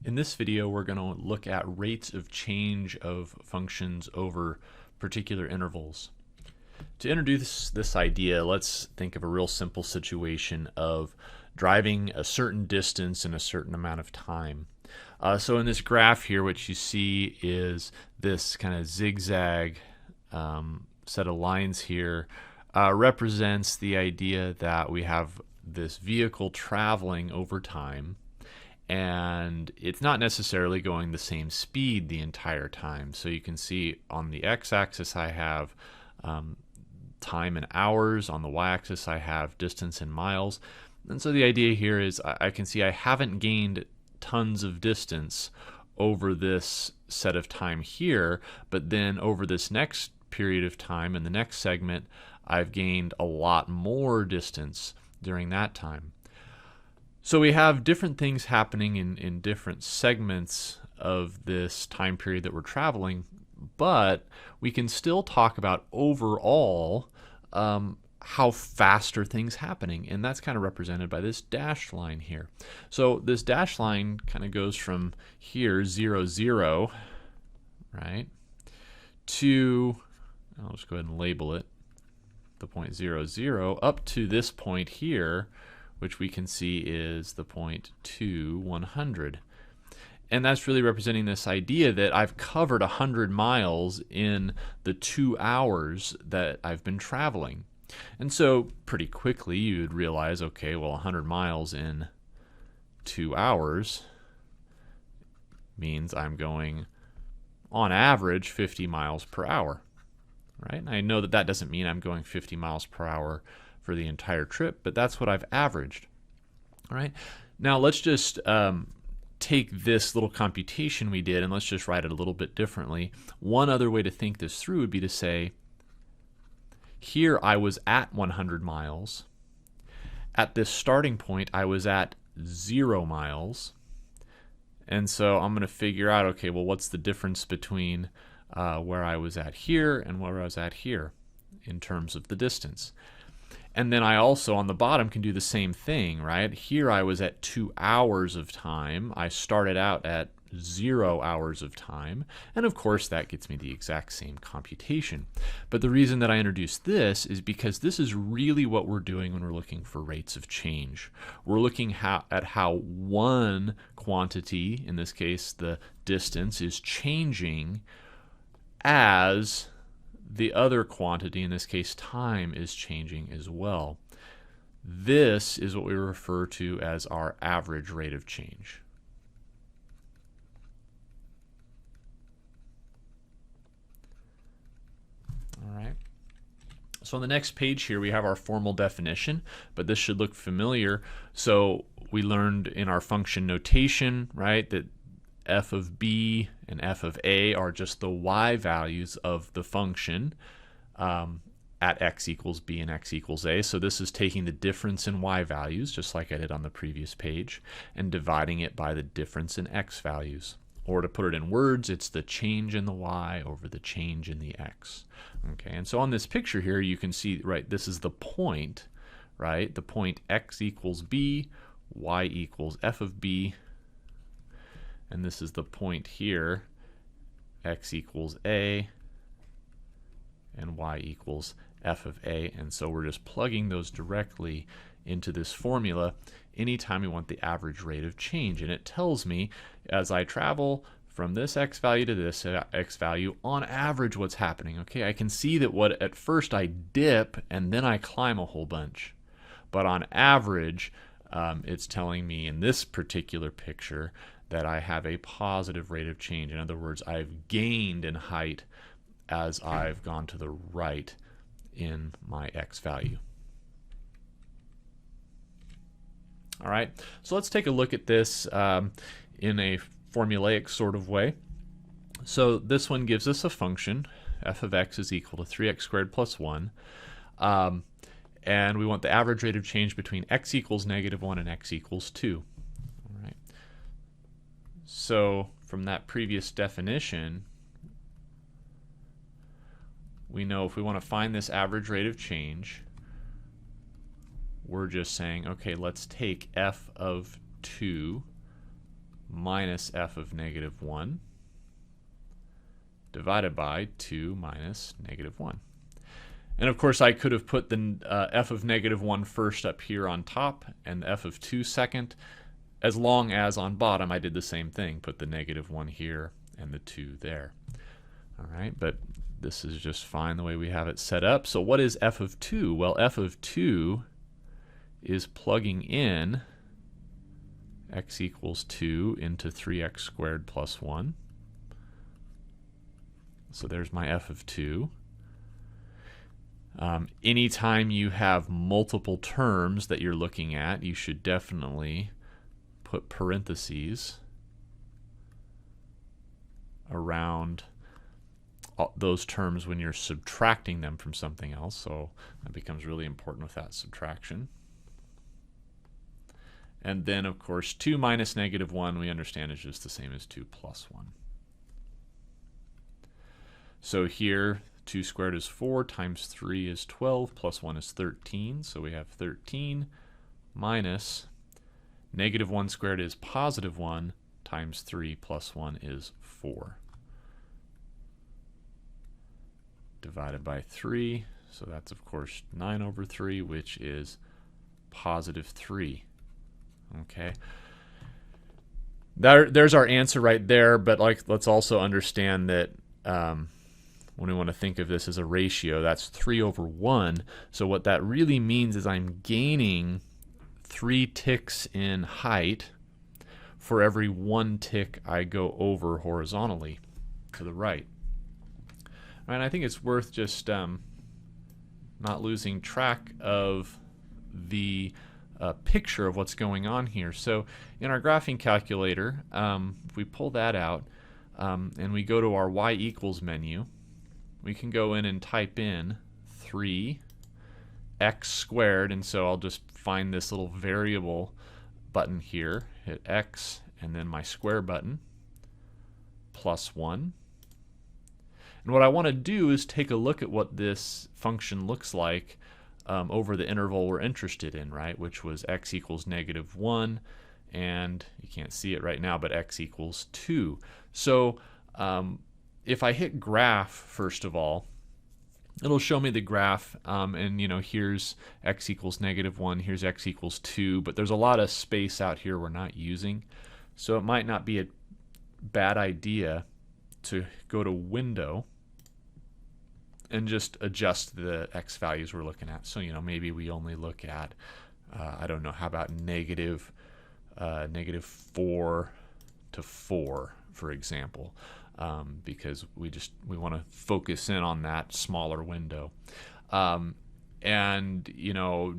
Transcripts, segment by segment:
In this video, we're going to look at rates of change of functions over particular intervals. To introduce this idea, let's think of a real simple situation of driving a certain distance in a certain amount of time. So in this graph here, what you see is this kind of zigzag set of lines here represents the idea that we have this vehicle traveling over time, and it's not necessarily going the same speed the entire time. So you can see on the x-axis I have time in hours, on the y-axis I have distance in miles. And so the idea here is I can see I haven't gained tons of distance over this set of time here, but then over this next period of time in the next segment, I've gained a lot more distance during that time. So we have different things happening in different segments of this time period that we're traveling, but we can still talk about overall how fast are things happening, and that's kind of represented by this dashed line here. So this dashed line kind of goes from here, 0, 0, right, to, I'll just go ahead and label it, the point 0, 0, up to this point here, which we can see is the point 2, 100. And that's really representing this idea that I've covered 100 miles in the 2 hours that I've been traveling. And so pretty quickly you would realize, okay, well, 100 miles in 2 hours means I'm going on average 50 miles per hour, right? And I know that that doesn't mean I'm going 50 miles per hour for the entire trip, but that's what I've averaged. All right. Now let's just take this little computation we did and let's just write it a little bit differently. One other way to think this through would be to say, here I was at 100 miles. At this starting point, I was at 0 miles. And so I'm going to figure out, okay, well, what's the difference between where I was at here and where I was at here in terms of the distance? And then I also, on the bottom, can do the same thing, right? Here I was at 2 hours of time. I started out at 0 hours of time. And of course, that gets me the exact same computation. But the reason that I introduced this is because this is really what we're doing when we're looking for rates of change. We're looking at how one quantity, in this case the distance, is changing as the other quantity, in this case time, is changing as well. This is what we refer to as our average rate of change. All right. So on the next page here we have our formal definition, but this should look familiar. So we learned in our function notation, right, that f of b and f of a are just the y values of the function at x equals b and x equals a. So this is taking the difference in y values, just like I did on the previous page, and dividing it by the difference in x values. Or to put it in words, it's the change in the y over the change in the x. Okay, and so on this picture here, you can see, right, this is the point, right? The point x equals b, y equals f of b, and this is the point here, x equals a, and y equals f of a. And so we're just plugging those directly into this formula anytime we want the average rate of change. And it tells me, as I travel from this x value to this x value, on average what's happening. Okay, I can see that what at first I dip and then I climb a whole bunch. But on average, it's telling me in this particular picture that I have a positive rate of change. In other words, I've gained in height as I've gone to the right in my x value. All right, so let's take a look at this in a formulaic sort of way. So this one gives us a function, f of x is equal to 3x squared plus 1. And we want the average rate of change between x equals -1 and x equals 2. All right. So from that previous definition, we know if we want to find this average rate of change, we're just saying, okay, let's take f of 2 minus f of negative 1 divided by 2 minus negative 1. And of course I could have put the f of negative 1 first up here on top and f of 2 second, as long as on bottom I did the same thing, put the negative 1 here and the 2 there. All right, but this is just fine the way we have it set up. So what is f of 2? Well, f of 2 is plugging in x equals 2 into 3x squared plus 1. So there's my f of 2. Anytime you have multiple terms that you're looking at, you should definitely put parentheses around those terms when you're subtracting them from something else. So that becomes really important with that subtraction. And then, of course, 2 minus negative 1 we understand is just the same as 2 plus 1. So here, 2 squared is 4, times 3 is 12, plus 1 is 13. So we have 13 minus negative 1 squared is positive 1, times 3 plus 1 is 4. Divided by 3, so that's of course 9 over 3, which is positive 3. Okay, there's our answer right there, but let's also understand that when we want to think of this as a ratio, that's 3 over 1. So what that really means is I'm gaining 3 ticks in height for every 1 tick I go over horizontally to the right. And I think it's worth just not losing track of the picture of what's going on here. So in our graphing calculator, if we pull that out and we go to our y equals menu, we can go in and type in 3x squared, and so I'll just find this little variable button here, hit x, and then my square button, plus 1. And what I want to do is take a look at what this function looks like over the interval we're interested in, right? Which was x equals negative 1, and you can't see it right now, but x equals 2. So if I hit graph, first of all, it'll show me the graph, and here's x equals negative 1, here's x equals 2, but there's a lot of space out here we're not using. So it might not be a bad idea to go to Window and just adjust the x values we're looking at. So maybe we only look at I don't know, how about negative 4 to 4, for example, because we want to focus in on that smaller window, and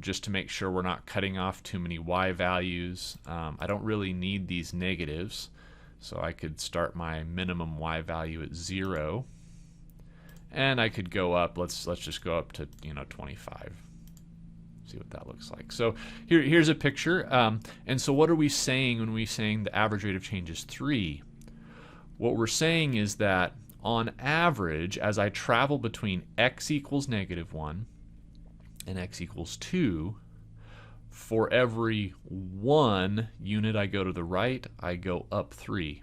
just to make sure we're not cutting off too many y values. I don't really need these negatives, so I could start my minimum y value at 0. And I could go up, let's just go up to 25. See what that looks like. So here's a picture. And so what are we saying when we're saying the average rate of change is 3? What we're saying is that on average, as I travel between x equals negative 1 and x equals 2, for every 1 unit I go to the right, I go up 3.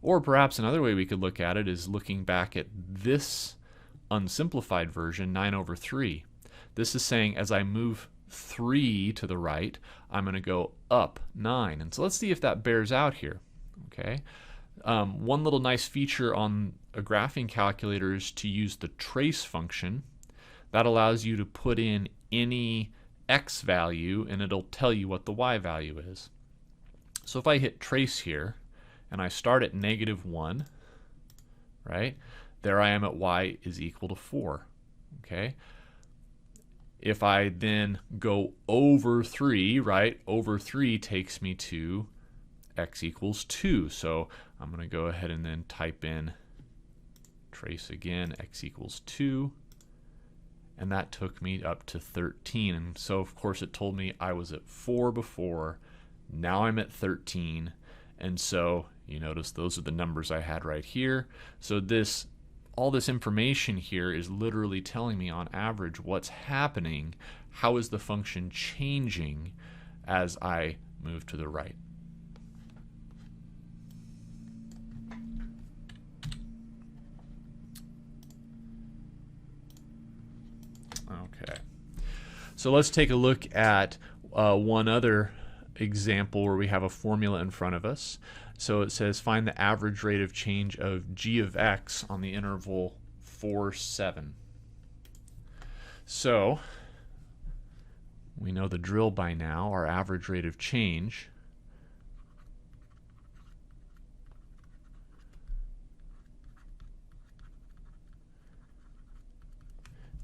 Or perhaps another way we could look at it is looking back at this unsimplified version, 9 over 3. This is saying as I move 3 to the right, I'm going to go up 9. And so let's see if that bears out here. Okay. One little nice feature on a graphing calculator is to use the trace function. That allows you to put in any x value and it'll tell you what the y value is. So if I hit trace here and I start at negative 1, right? There I am at y is equal to 4. Okay. If I then go over 3, right? Over 3 takes me to x equals 2. So I'm going to go ahead and then type in trace again, x equals 2. And that took me up to 13. And so of course it told me I was at 4 before. Now I'm at 13. And so you notice those are the numbers I had right here. So all this information here is literally telling me on average what's happening, how is the function changing as I move to the right. So let's take a look at one other example where we have a formula in front of us. So it says find the average rate of change of g of x on the interval 4, 7. So we know the drill by now. Our average rate of change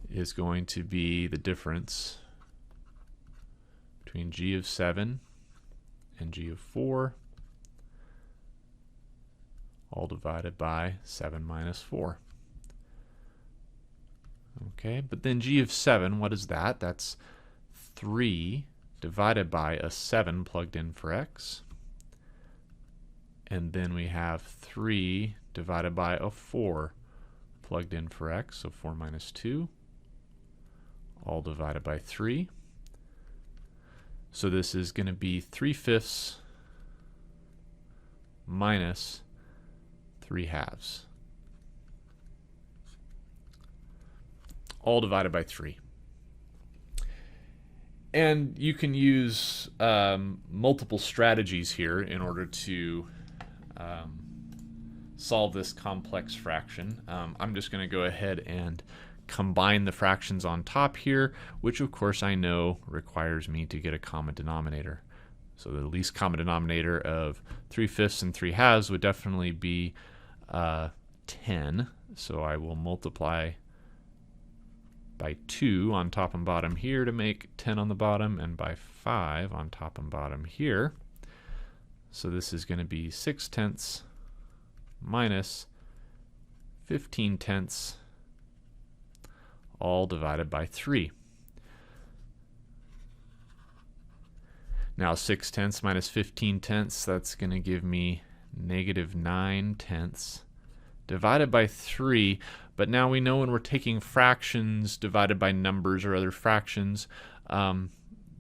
is going to be the difference between g of 7 and g of 4, all divided by 7 minus 4. Okay, but then g of 7, what is that? That's 3 divided by a 7 plugged in for x. And then we have 3 divided by a 4 plugged in for x, so 4 minus 2, all divided by 3. So this is going to be 3/5 minus 3/2, all divided by 3. And you can use multiple strategies here in order to solve this complex fraction. I'm just going to go ahead and combine the fractions on top here, which of course I know requires me to get a common denominator. So the least common denominator of 3/5 and 3/2 would definitely be 10. So I will multiply by 2 on top and bottom here to make 10 on the bottom, and by 5 on top and bottom here. So this is going to be 6/10 minus 15/10, all divided by 3. Now 6/10 minus 15/10, that's going to give me negative 9/10 divided by 3. But now we know when we're taking fractions divided by numbers or other fractions, the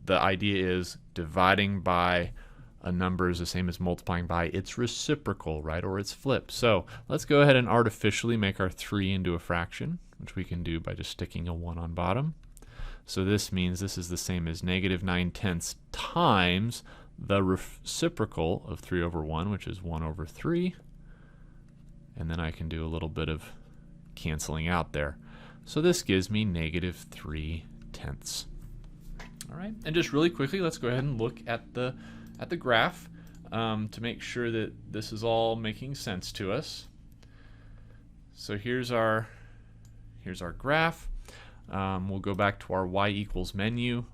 idea is dividing by a number is the same as multiplying by its reciprocal, right, or its flip. So let's go ahead and artificially make our 3 into a fraction, which we can do by just sticking a 1 on bottom. So this means this is the same as negative 9/10 times the reciprocal of 3 over 1, which is 1 over 3. And then I can do a little bit of canceling out there. So this gives me negative 3/10. All right, and just really quickly, let's go ahead and look at the graph to make sure that this is all making sense to us. So here's our graph. We'll go back to our y equals menu.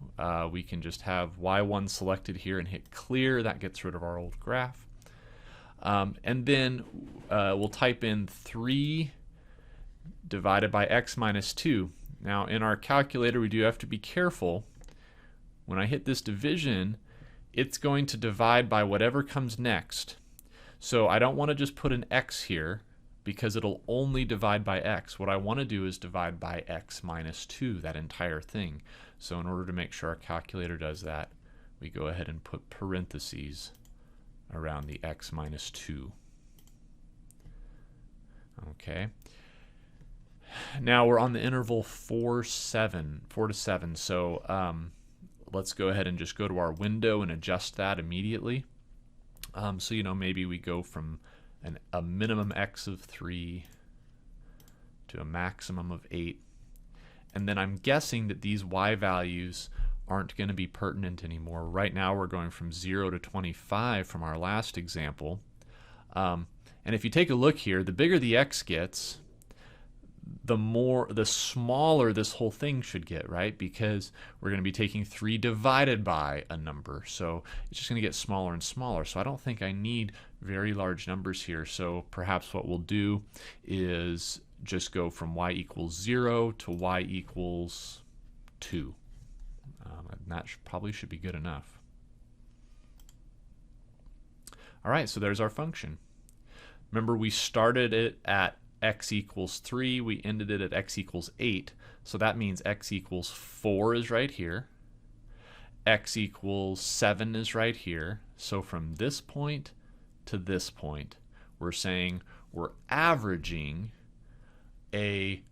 We can just have y1 selected here and hit clear. That gets rid of our old graph. And then we'll type in 3 divided by x minus 2. Now in our calculator we do have to be careful. When I hit this division, it's going to divide by whatever comes next. So I don't want to just put an x here because it'll only divide by x. What I want to do is divide by x minus 2, that entire thing. So in order to make sure our calculator does that, we go ahead and put parentheses around the x minus 2. Okay. Now we're on the interval 4 to 7. So let's go ahead and just go to our window and adjust that immediately. So maybe we go from a minimum x of 3 to a maximum of 8. And then I'm guessing that these y values aren't going to be pertinent anymore. Right now we're going from 0 to 25 from our last example. And if you take a look here, the bigger the x gets, the smaller this whole thing should get, right? Because we're going to be taking 3 divided by a number. So it's just going to get smaller and smaller. So I don't think I need very large numbers here. So perhaps what we'll do is just go from y equals 0 to y equals 2. And that probably should be good enough. All right, so there's our function. Remember, we started it at x equals 3. We ended it at x equals 8. So that means x equals 4 is right here. X equals 7 is right here. So from this point to this point, we're saying we're averaging a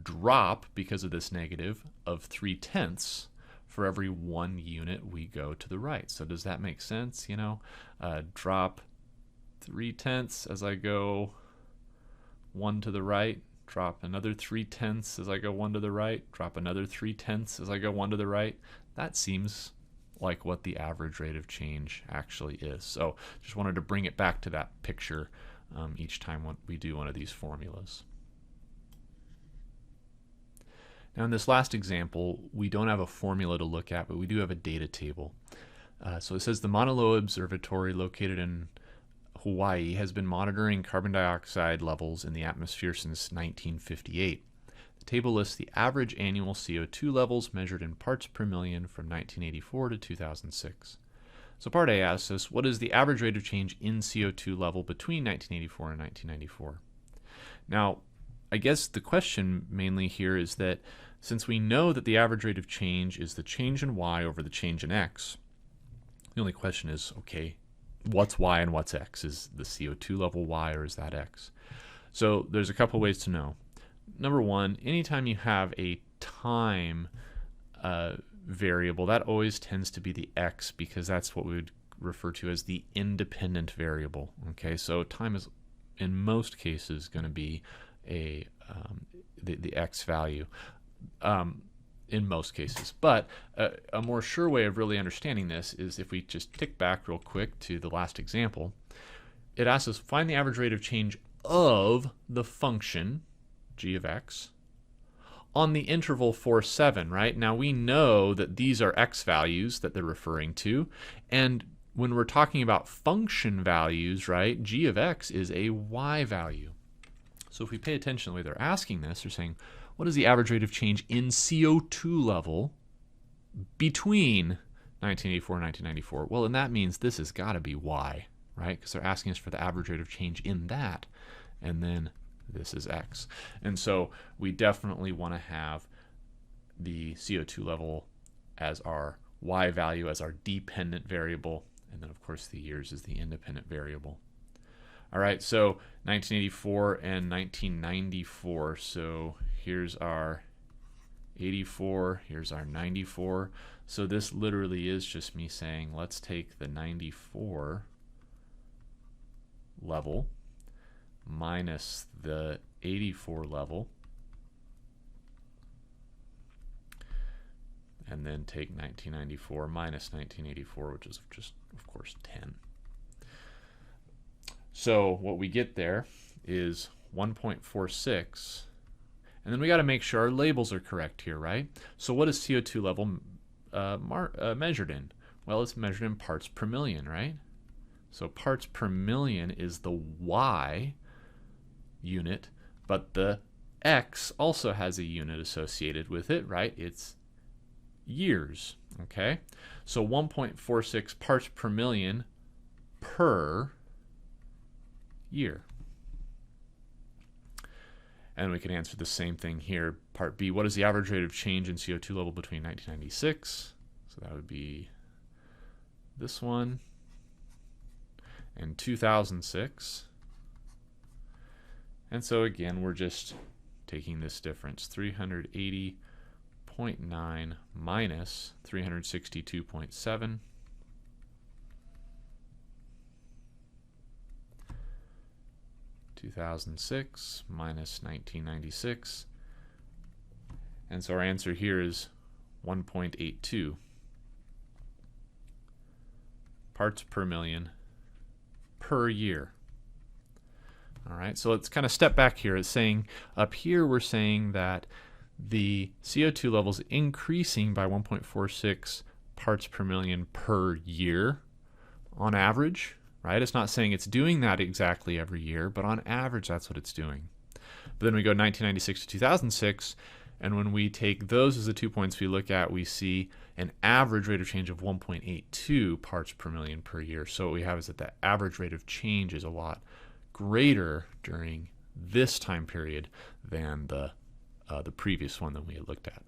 drop, because of this negative, of 3/10 for every 1 unit we go to the right. So does that make sense? Drop 3/10 as I go 1 to the right, drop another 3/10 as I go 1 to the right, drop another 3/10 as I go 1 to the right. That seems like what the average rate of change actually is. So just wanted to bring it back to that picture each time we do one of these formulas. Now in this last example, we don't have a formula to look at, but we do have a data table. So it says the Mauna Loa Observatory, located in Hawaii, has been monitoring carbon dioxide levels in the atmosphere since 1958. The table lists the average annual CO2 levels measured in parts per million from 1984 to 2006. So part A asks us, what is the average rate of change in CO2 level between 1984 and 1994? Now, I guess the question mainly here is that since we know that the average rate of change is the change in y over the change in x, the only question is, okay, what's y and what's x? Is the CO2 level y or is that x? So there's a couple ways to know. Number one, anytime you have a time variable, that always tends to be the x, because that's what we would refer to as the independent variable. Okay, so time is in most cases going to be the x value in most cases. But a more sure way of really understanding this is if we just tick back real quick to the last example. It asks us find the average rate of change of the function g of x on the interval 4, 7, right? Now we know that these are x values that they're referring to, and when we're talking about function values, right, g of x is a y value. So if we pay attention to the way they're asking this, they're saying, what is the average rate of change in CO2 level between 1984 and 1994? Well, and that means this has got to be y, right? Because they're asking us for the average rate of change in that, and then this is x. And so we definitely want to have the CO2 level as our y value, as our dependent variable, and then of course the years is the independent variable. All right, so 1984 and 1994. So here's our 84, here's our 94. So this literally is just me saying, let's take the 94 level minus the 84 level, and then take 1994 minus 1984, which is just, of course, 10. So what we get there is 1.46, and then we got to make sure our labels are correct here, right? So what is CO2 level measured in? Well, it's measured in parts per million, right? So parts per million is the y unit, but the x also has a unit associated with it, right? It's years, okay? So 1.46 parts per million per year. And we can answer the same thing here. Part B, what is the average rate of change in CO2 level between 1996? So that would be this one, and 2006. And so again, we're just taking this difference, 380.9 minus 362.7. (2006) minus 1996, and so our answer here is 1.82 parts per million per year. All right, so let's kind of step back here. It's saying up here we're saying that the CO2 level is increasing by 1.46 parts per million per year on average, right? It's not saying it's doing that exactly every year, but on average that's what it's doing. But then we go 1996 to 2006, and when we take those as the 2 points we look at, we see an average rate of change of 1.82 parts per million per year. So what we have is that the average rate of change is a lot greater during this time period than the previous one that we had looked at.